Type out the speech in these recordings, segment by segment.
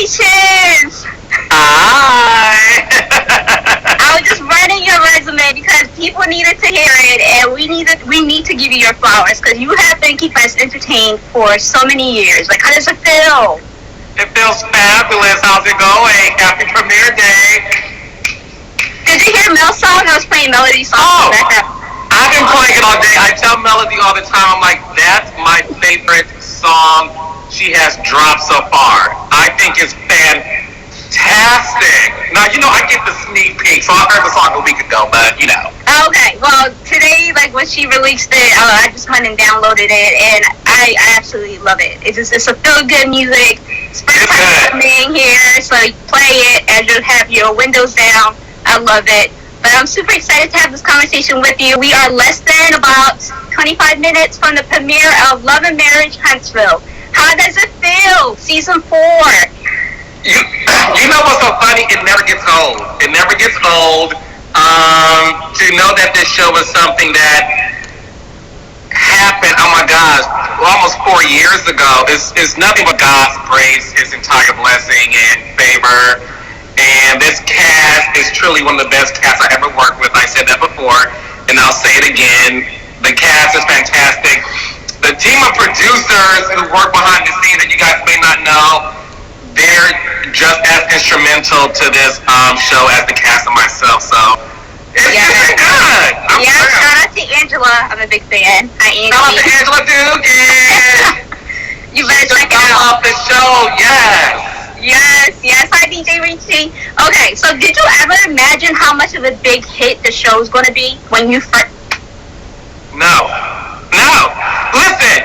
Congratulations! Hi! I was just writing your resume because people needed to hear it, and we need to give you your flowers because you have been keeping us entertained for so many years. Like, how does it feel? It feels fabulous. How's it going? Happy premiere day. Did you hear Mel's song? I was playing Melody songs in the background. I've been playing it all day. I tell Melody all the time, I'm like, that's my favorite song she has dropped so far. I think it's fantastic. Now, I get the sneak peek, so I heard the song a week ago, but, Okay, well, today, like, when she released it, I just went and downloaded it, and I absolutely love it. It's a feel-good music. Springtime coming here, so you play it as you have your windows down. I love it. But I'm super excited to have this conversation with you. We are less than about 25 minutes from the premiere of Love and Marriage Huntsville. How does it feel? Season 4. You know what's so funny? It never gets old. It never gets old. To know that this show was something that happened, oh my gosh, almost 4 years ago. It's nothing but God's grace, His entire blessing and favor. And this cast is truly one of the best casts I ever worked with. I said that before, and I'll say it again. The cast is fantastic. The team of producers who work behind the scenes that you guys may not know, they're just as instrumental to this show as the cast and myself. So it's been good. Shout out to Angela. I'm a big fan. Hi, Angie. Shout out to Angela Dugan. You better check it Off out. the show, yes. Yes. Hi, DJ Richie. Okay, so did you ever imagine how much of a big hit the show is going to be when you first... No. Listen,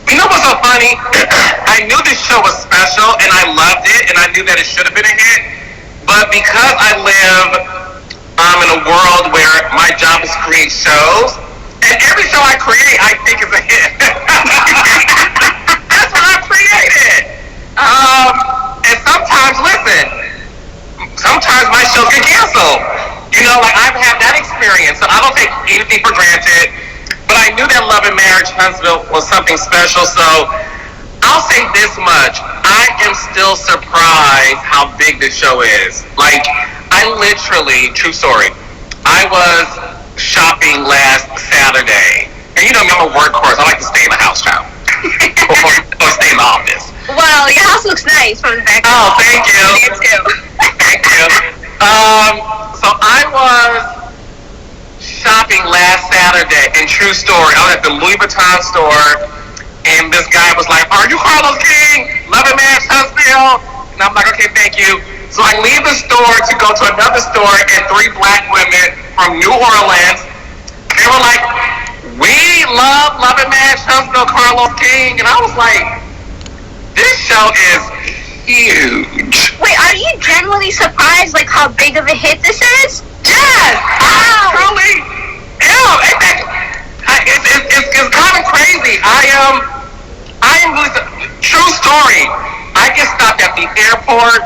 you know what's so funny? I knew this show was special, and I loved it, and I knew that it should have been a hit. But because I live in a world where my job is to create shows, and every show I create, I think is a hit. That's what I created. And sometimes my shows get canceled. I've had that experience, so I don't take anything for granted. But I knew that Love and Marriage Huntsville was something special, so I'll say this much. I am still surprised how big this show is. Like, I literally, true story, I was shopping last Saturday. And I'm a workhorse. I like to stay in the house, child. or stay in the office. Well, your house looks nice from the back. Oh, thank you. Me too. Thank you. So I was shopping last Saturday, and true story, I was at the Louis Vuitton store, and this guy was like, "Are you Carlos King? Love and Marriage Huntsville?" And I'm like, "Okay, thank you." So I leave the store to go to another store, and 3 black women from New Orleans, they were like, "We love Love and Marriage Huntsville, Carlos King." And I was like, this show is huge. Wait, are you genuinely surprised, like, how big of a hit this is? Yes! Wow! Truly! It's kind of crazy. I am really, true story. I get stopped at the airport.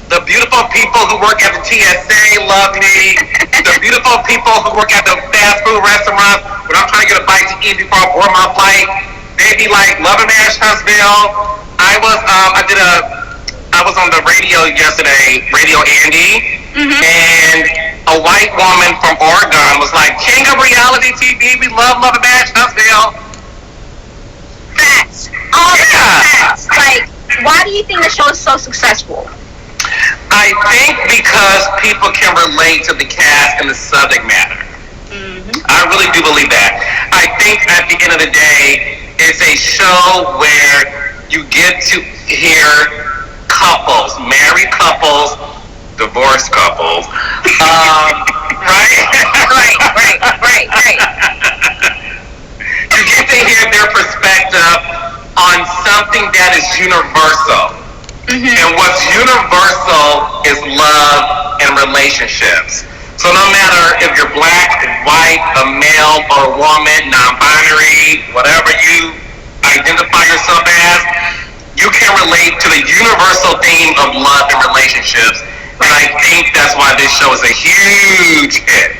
The beautiful people who work at the TSA love me. The beautiful people who work at the fast food restaurants, when I'm trying to get a bite to eat before I board my flight, they be like, "Love and Marriage Huntsville." I was on the radio yesterday, Radio Andy, and a white woman from Oregon was like, "King of reality TV, we love Love and Marriage Huntsville." Facts. All facts. Like, why do you think the show is so successful? I think because people can relate to the cast and the subject matter. I really do believe that. I think at the end of the day, it's a show where you get to hear couples, married couples, divorced couples, right? Right. You get to hear their perspective on something that is universal. And what's universal is love and relationships. So no matter if you're black, white, a male, or a woman, non-binary, whatever you identify yourself as, you can relate to the universal theme of love and relationships. And I think that's why this show is a huge hit.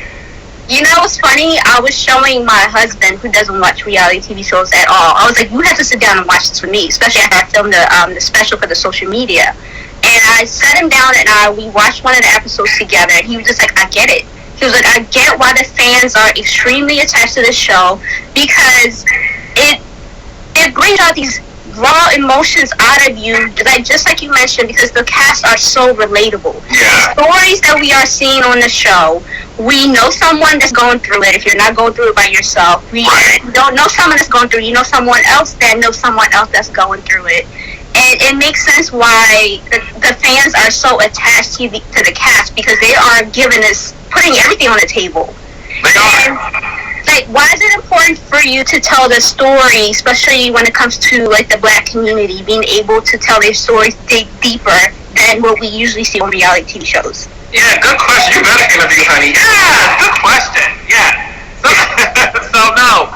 You know what's funny? I was showing my husband, who doesn't watch reality TV shows at all. I was like, you have to sit down and watch this with me, especially after I filmed the special for the social media. And I sat him down and we watched one of the episodes together. And he was just like, I get it. He was like, I get why the fans are extremely attached to the show, because it brings out these raw emotions out of you, like just like you mentioned, because the cast are so relatable. Yeah. The stories that we are seeing on the show, we know someone that's going through it. If you're not going through it by yourself, we don't know someone that's going through it. You know someone else that knows someone else that's going through it. And it makes sense why the fans are so attached to the cast, because they are putting everything on the table. They are. Like, why is it important for you to tell the story, especially when it comes to like the Black community, being able to tell their stories deeper than what we usually see on reality TV shows? Yeah, good question. You better interview, honey. Yeah, good question. Yeah. So no,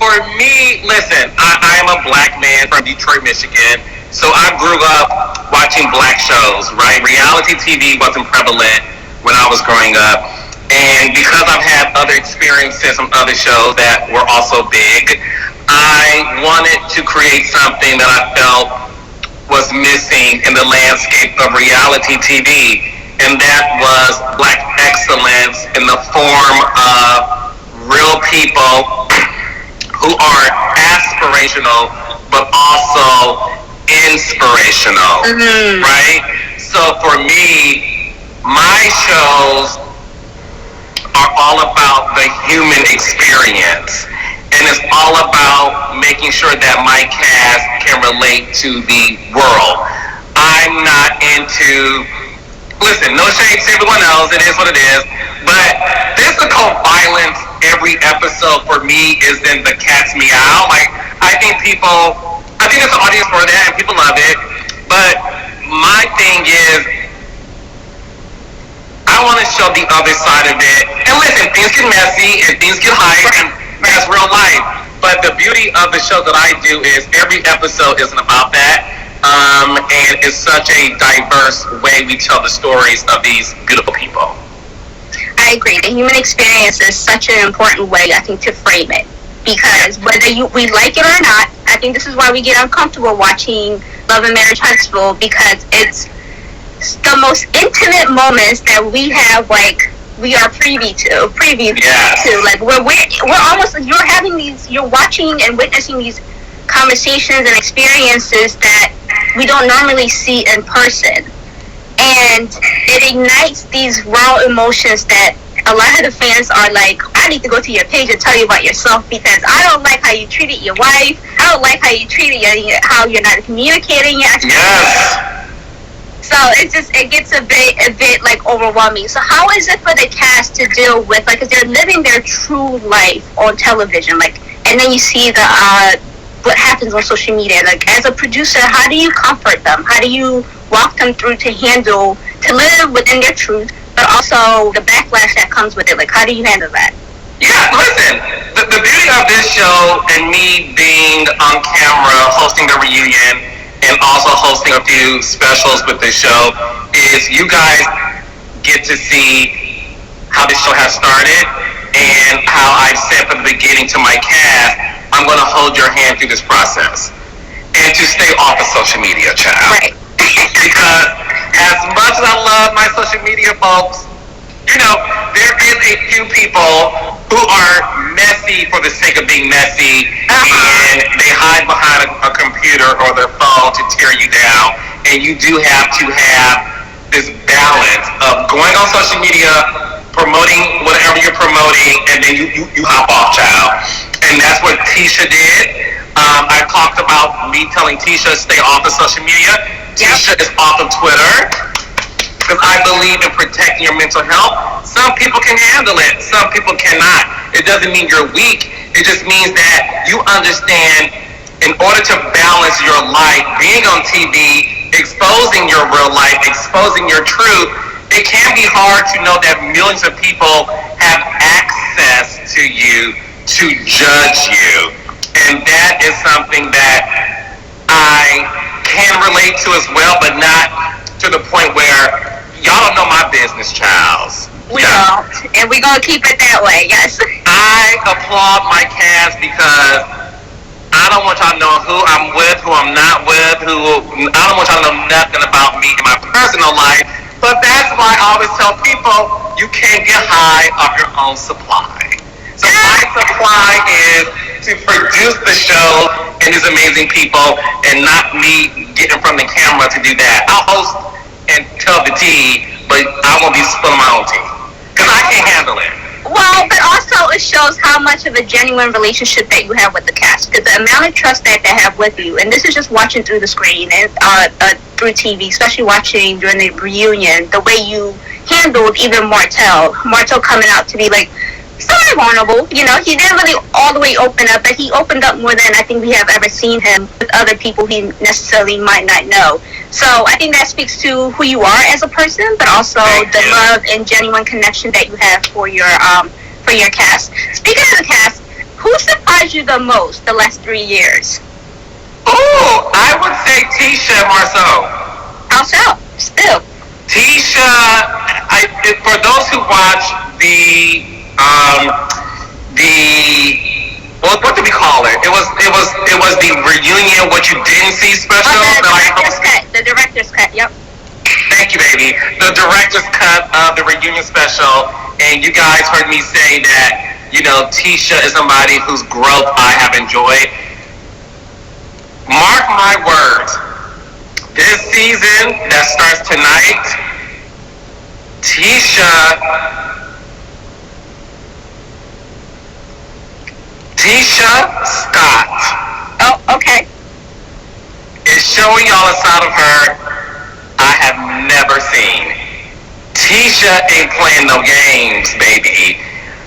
for me, listen, I am a Black man from Detroit, Michigan. So I grew up watching Black shows, right? Reality TV wasn't prevalent when I was growing up. And because I've had other experiences from other shows that were also big, I wanted to create something that I felt was missing in the landscape of reality TV. And that was Black excellence in the form of real people who are aspirational, but also inspirational, right? So for me, my shows are all about the human experience, and it's all about making sure that my cast can relate to the world. I'm not into, listen, no shade to everyone else, it is what it is, but physical violence every episode for me is in the cat's meow. Like, I think there's an audience for that and people love it, but my thing is, I want to show the other side of it. And listen, things get messy and things get hyped, and that's real life. But the beauty of the show that I do is every episode isn't about that. And it's such a diverse way we tell the stories of these beautiful people. I agree. The human experience is such an important way, I think, to frame it. Because whether we like it or not, I think this is why we get uncomfortable watching Love and Marriage Huntsville, because it's the most intimate moments that we have, like, we are privy to. Like, we're almost, you're watching and witnessing these conversations and experiences that we don't normally see in person. And it ignites these raw emotions that a lot of the fans are like, I need to go to your page and tell you about yourself, because I don't like how you treated your wife. I don't like how you treated how you're not communicating. Yes. So it gets a bit like overwhelming. So how is it for the cast to deal with, like, because they're living their true life on television, like, and then you see what happens on social media. Like, as a producer, how do you comfort them? How do you walk them through to live within their truth, but also the backlash that comes with it? Like, how do you handle that? Yeah, listen, the beauty of this show and me being on camera, hosting the reunion, and also hosting a few specials with this show, is you guys get to see how this show has started, and how I've said from the beginning to my cast, I'm going to hold your hand through this process. And to stay off of social media, child. Right. Because as much as I love my social media folks, there is a few people who are messy for the sake of being messy, and they hide behind a computer or their phone to tear you down. And you do have to have this balance of going on social media, promoting whatever you're promoting, and then you hop off, child. And that's what Tisha did. I talked about me telling Tisha stay off of social media. Tisha is off of Twitter, because I believe in protecting your mental health. Some people can handle it, some people cannot. It doesn't mean you're weak. It just means that you understand, in order to balance your life, being on TV, exposing your real life, exposing your truth, it can be hard to know that millions of people have access to you to judge you. And that is something that I can relate to as well, but not to the point where y'all don't know my business, Charles. We don't. And we're going to keep it that way, yes. I applaud my cast because I don't want y'all to know who I'm with, who I'm not with, I don't want y'all to know nothing about me in my personal life. But that's why I always tell people, you can't get high off your own supply. So my supply is to produce the show and these amazing people, and not me getting from the camera to do that. I'll host and tell the tea, but I won't be spilling my own tea because I can't handle it. Well, but also it shows how much of a genuine relationship that you have with the cast, because the amount of trust that they have with you, and this is just watching through the screen and through TV, especially watching during the reunion, the way you handled even Martell coming out to be like somewhat vulnerable. You know, he didn't really all the way open up, but he opened up more than I think we have ever seen him with other people he necessarily might not know. So I think that speaks to who you are as a person, but also the love and genuine connection that you have for your cast. Speaking of the cast, who surprised you the most the last 3 years? Oh, I would say Tisha Marceau. How so? Still. Tisha, for those who watch what did we call it? It was the reunion, what you didn't see special. The director's cut. Yep. Thank you, baby. The director's cut of the reunion special, and you guys heard me say that, you know, Tisha is somebody whose growth I have enjoyed. Mark my words, this season that starts tonight, Tisha Scott. Oh, okay. Is showing y'all a side of her I have never seen. Tisha ain't playing no games, baby.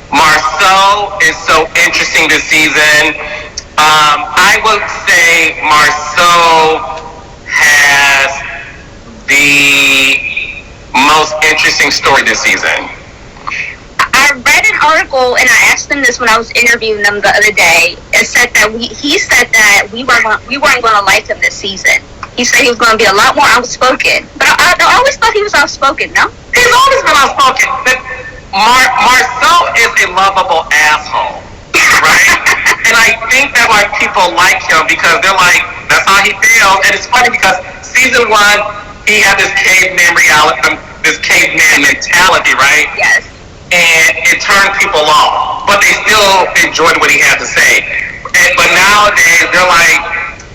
Marceau is so interesting this season. I would say Marceau has the most interesting story this season. I read an article, and I asked him this when I was interviewing them the other day. It said that he said that we weren't going to like him this season. He said he was going to be a lot more outspoken. But I always thought he was outspoken, no? He's always been outspoken. Marceau is a lovable asshole, right? And I think that's why people like him, because they're like, that's how he feels. And it's funny because season 1, he had this caveman mentality, right? Yes. And it turned people off, but they still enjoyed what he had to say. But nowadays, they're like,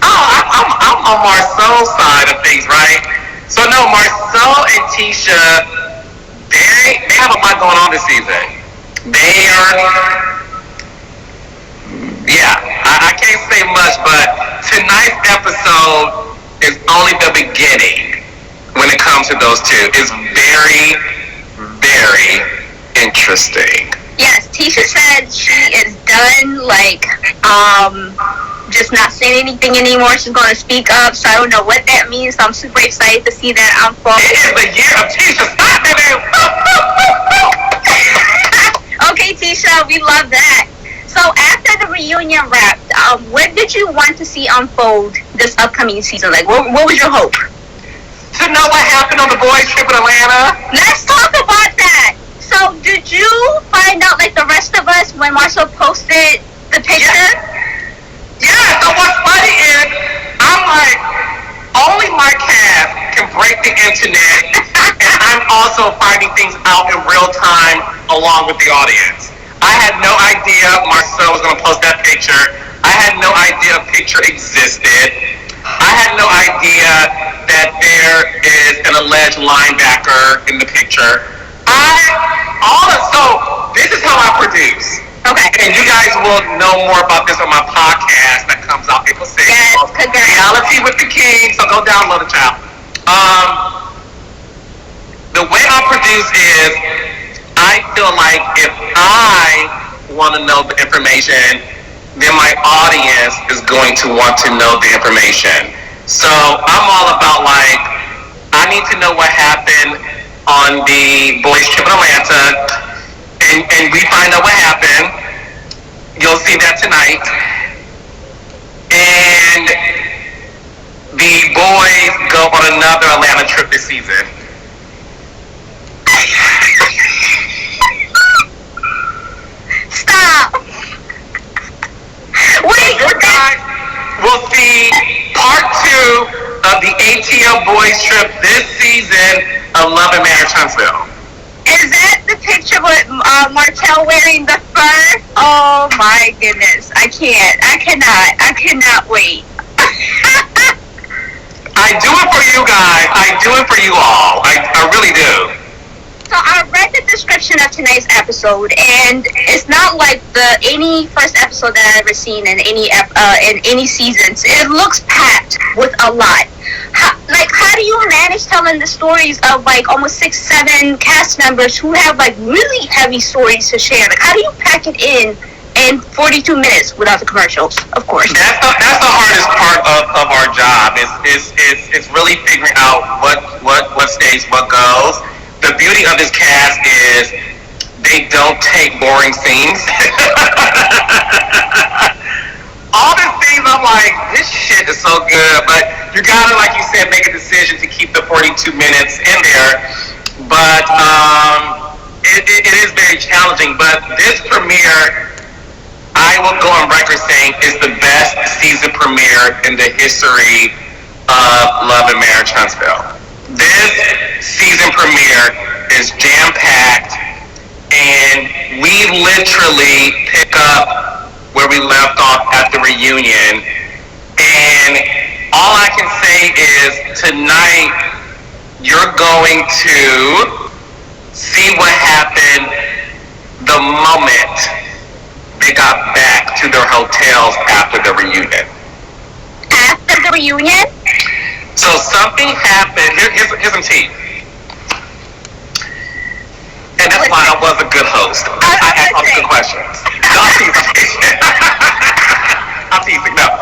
oh, I'm on Marceau's side of things, right? So no, Marceau and Tisha, they have a lot going on this season. I can't say much, but tonight's episode is only the beginning when it comes to those two. It's very, very interesting. Yes, Tisha said she is done, just not saying anything anymore. She's going to speak up, so I don't know what that means. So I'm super excited to see that unfold. It is the year of Tisha. Stop it! Okay, Tisha, we love that. So after the reunion wrapped, what did you want to see unfold this upcoming season? Like, what was your hope? To know what happened on the boys' trip in Atlanta. Let's talk about that. So did you find out, like the rest of us, when Marshall posted the picture? Yeah, so what's funny is, I'm like, only my cast can break the internet, and I'm also finding things out in real time along with the audience. I had no idea Marcel was going to post that picture. I had no idea a picture existed. I had no idea that there is an alleged linebacker in the picture. So this is how I produce. Okay. And you guys will know more about this on my podcast that comes out April 6th. Yes, Reality with the King. So go download it, child. The way I produce is, I feel like if I want to know the information, then my audience is going to want to know the information. So I'm all about I need to know what happened on the boys' trip in Atlanta, and we find out what happened. You'll see that tonight. And the boys go on another Atlanta trip this season. Stop. Wait, You guys will see part 2 of the ATL Boys trip this season of Love and Marriage Huntsville. is that the picture with Martell wearing the fur? Oh my goodness. I cannot wait. I do it for you guys. I do it for you all. I really do. So I read the description of tonight's episode, and it's not like any first episode that I've ever seen in any seasons. It looks packed with a lot. How do you manage telling the stories of like almost 6-7 cast members who have like really heavy stories to share? Like, how do you pack it in 42 minutes without the commercials? Of course. That's the hardest part of our job. It's really figuring out what stays, what goes. The beauty of this cast is they don't take boring scenes. All the scenes, I'm like, this shit is so good, but you gotta, like you said, make a decision to keep the 42 minutes in there. But it is very challenging. But this premiere, I will go on record saying, is the best season premiere in the history of Love and Marriage Huntsville. This season premiere is jam-packed, and we literally pick up where we left off at the reunion. And all I can say is tonight you're going to see what happened the moment they got back to their hotels after the reunion. After the reunion? So something happened. Here's some tea. And that's why I was a good host. I asked all the good questions. No, I'm teasing. I'm teasing. No.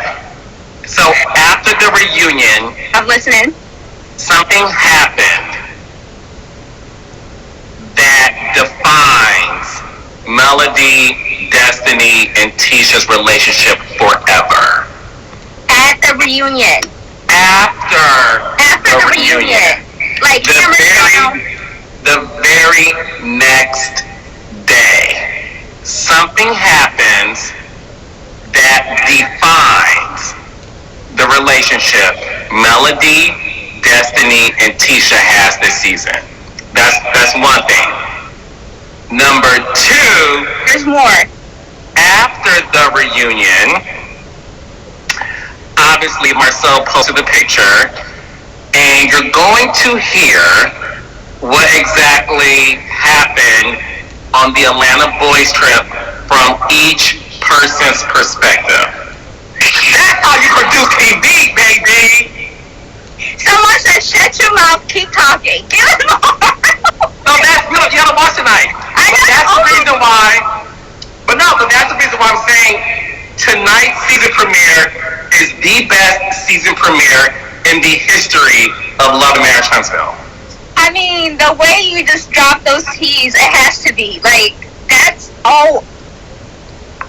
So after the reunion, I'm listening. something happened that defines Melody, Destiny, and Tisha's relationship forever. At the reunion. After the reunion. Like, The very next day, something happens that defines the relationship Melody, Destiny, and Tisha has this season. That's one thing. Number 2, there's more. after the reunion, obviously Marcel posted the picture, and you're going to hear what exactly happened on the Atlanta Boys trip from each person's perspective. That's how you produce TV, baby! Someone said, shut your mouth, keep talking. Give it more. No, you gotta watch tonight. That's the reason why, but that's the reason why I'm saying tonight's season premiere is the best season premiere in the history of Love and Marriage Huntsville. I mean, the way you just drop those T's, it has to be. Like, that's all.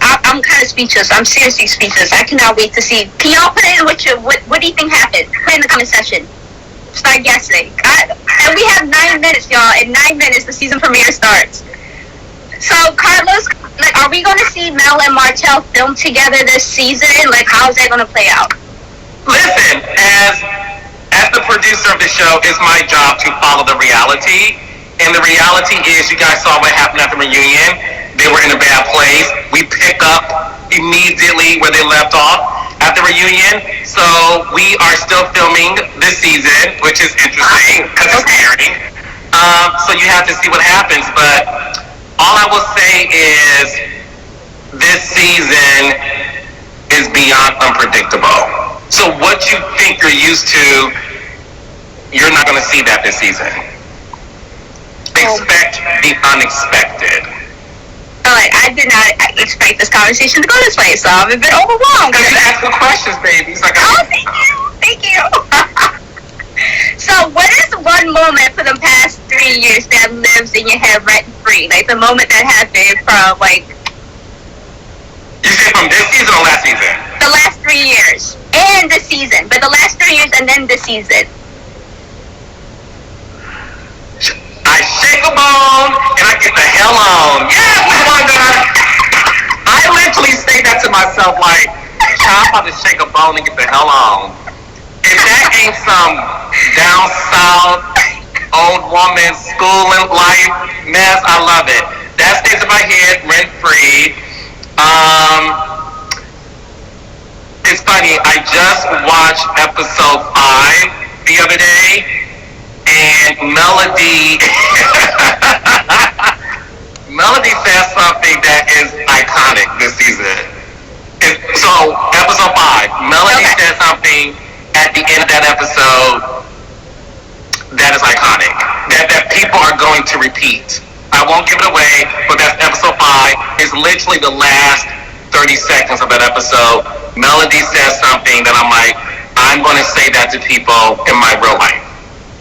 I'm kind of speechless. I'm seriously speechless. I cannot wait to see. Can y'all put in what do you think happened? Put in the comment section. Start guessing. And we have 9 minutes, y'all. In 9 minutes, the season premiere starts. So, Carlos, like, are we going to see Mel and Martell film together this season? Like, how is that going to play out? Listen, as the producer of the show, it's my job to follow the reality. And the reality is, you guys saw what happened at the reunion. They were in a bad place. We pick up immediately where they left off at the reunion. So we are still filming this season, which is interesting because it's airing. So you have to see what happens. But all I will say is this season is beyond unpredictable. So what you think you're used to, you're not going to see that this season. Expect the unexpected. Alright, I did not expect this conversation to go this way, so I'm a bit overwhelmed. Because you ask good questions, baby. Like, oh, thank you. So, what is one moment for the past 3 years that lives in your head rent free? Like the moment that happened from like. You say from this season or last season? The last 3 years and the season, but the last 3 years and then the season. I shake a bone and I get the hell on. Yes, Wonder! I literally say that to myself, like, I'm about to shake a bone and get the hell on. If that ain't some down south, old woman, school and life mess, I love it. That stays in my head rent free. It's funny, I just watched episode 5 the other day, and Melody Melody says something that is iconic this season. So, episode 5, Melody says something at the end of that episode that is iconic, that people are going to repeat. I won't give it away, but that's episode 5. It's literally the last 30 seconds of that episode. Melody says something that I'm like, I'm going to say that to people in my real life.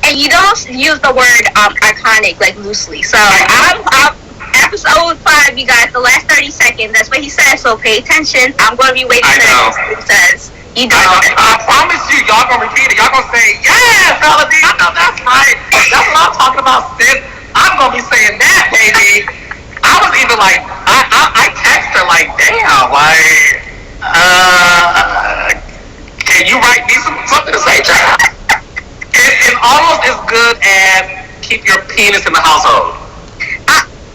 And you don't use the word iconic like loosely. So I'm episode 5, you guys, the last 30 seconds. That's what he says. So pay attention. I'm going to be waiting for what he says. You know. I promise you, y'all going to repeat it. Y'all going to say, yeah, Melody, I know that's right. That's what I'm talking about, sis. I'm going to be saying that, baby. I was even like, I text her like, damn, like, can you write me something to say, child? It's almost as good as keep your penis in the household.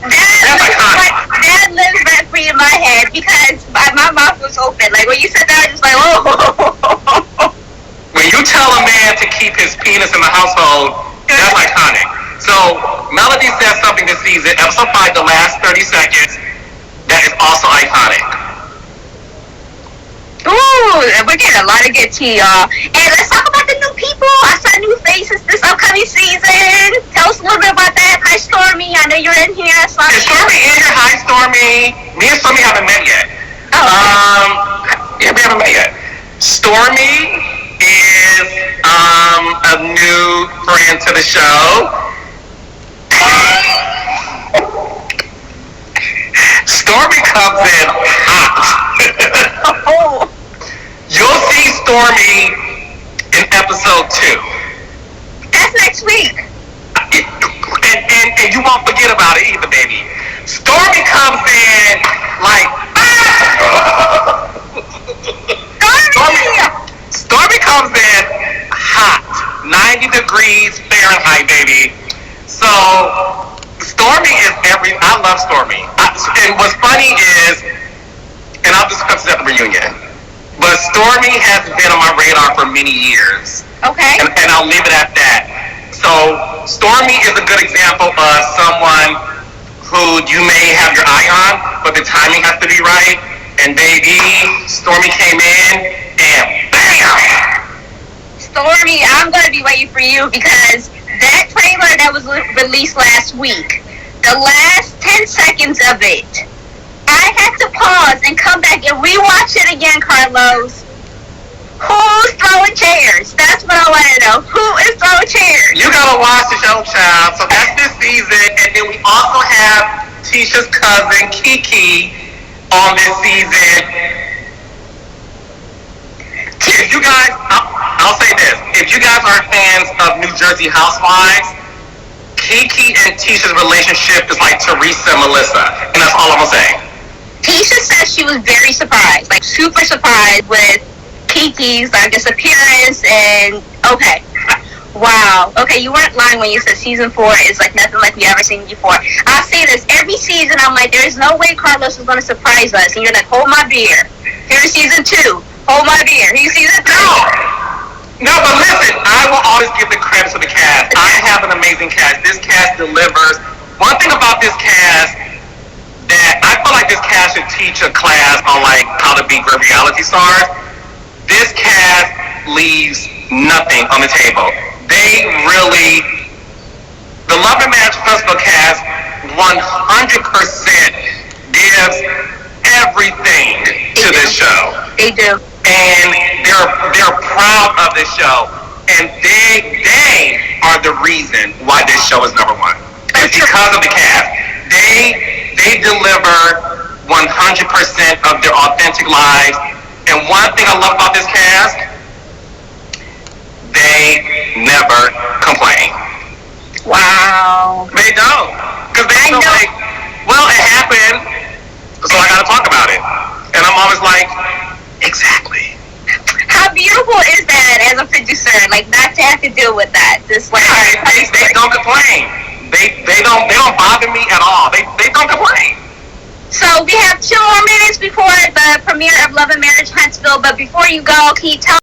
That lives rent free in my head because my mouth was open. Like when you said that, I was just like, oh. When you tell a man to keep his penis in the household, that's iconic. So Melody says something this season, episode 5, the last 30 seconds, that is also iconic. Ooh, we're getting a lot of good tea, y'all. And let's talk about the new people. I saw new faces this upcoming season. Tell us a little bit about that. Hi, Stormy. I know you're in here. Is Stormy in here? Hi, Stormy. Me and Stormy haven't met yet. Yeah, we haven't met yet. Stormy is a new friend to the show. Stormy comes in hot. You'll see Stormy in episode 2. That's next week. And you won't forget about it either, baby. Stormy comes in like Stormy comes in hot, 90 degrees Fahrenheit, baby. So Stormy is I love Stormy. And what's funny is, and I'll discuss this at the reunion, but Stormy has been on my radar for many years. Okay. And I'll leave it at that. So Stormy is a good example of someone who you may have your eye on, but the timing has to be right. And baby, Stormy came in and bam! Stormy, I'm going to be waiting for you because that trailer that was released last week, the last 10 seconds of it, I had to pause and come back and rewatch it again, Carlos. Who's throwing chairs? That's what I want to know. Who is throwing chairs? You gotta watch the show, child. So that's this season. And then we also have Tisha's cousin, Kiki, on this season. If you guys, I'll say this. If you guys are fans of New Jersey Housewives, Kiki and Tisha's relationship is like Teresa and Melissa. And that's all I'm gonna say. Tisha says she was very surprised, like super surprised with Kiki's like disappearance and okay. Wow. Okay, you weren't lying when you said season 4 is like nothing like we ever seen before. I'll say this every season. I'm like, there is no way Carlos is going to surprise us, and you're like, hold my beer. Here's season 2. Hold my beer. Here's season 3. No, but listen, I will always give the credit to the cast. I have an amazing cast. This cast delivers. One thing about this cast that I feel like this cast should teach a class on like how to be great reality stars. This cast leaves nothing on the table. They really, the Love and Marriage Huntsville cast 100% gives everything to this show. They do. And they're proud of this show. And they are the reason why this show is number 1. It's because of the cast. They deliver 100% of their authentic lives. And one thing I love about this cast, they never complain. Wow. They don't. Because they feel like, well, it happened, So I got to talk about it. And I'm always like, exactly. How beautiful is that as a producer? Like, not to have to deal with that. Just like they don't complain. They don't bother me at all. They don't complain. So we have 2 more minutes before the premiere of Love and Marriage Huntsville. But before you go, can you tell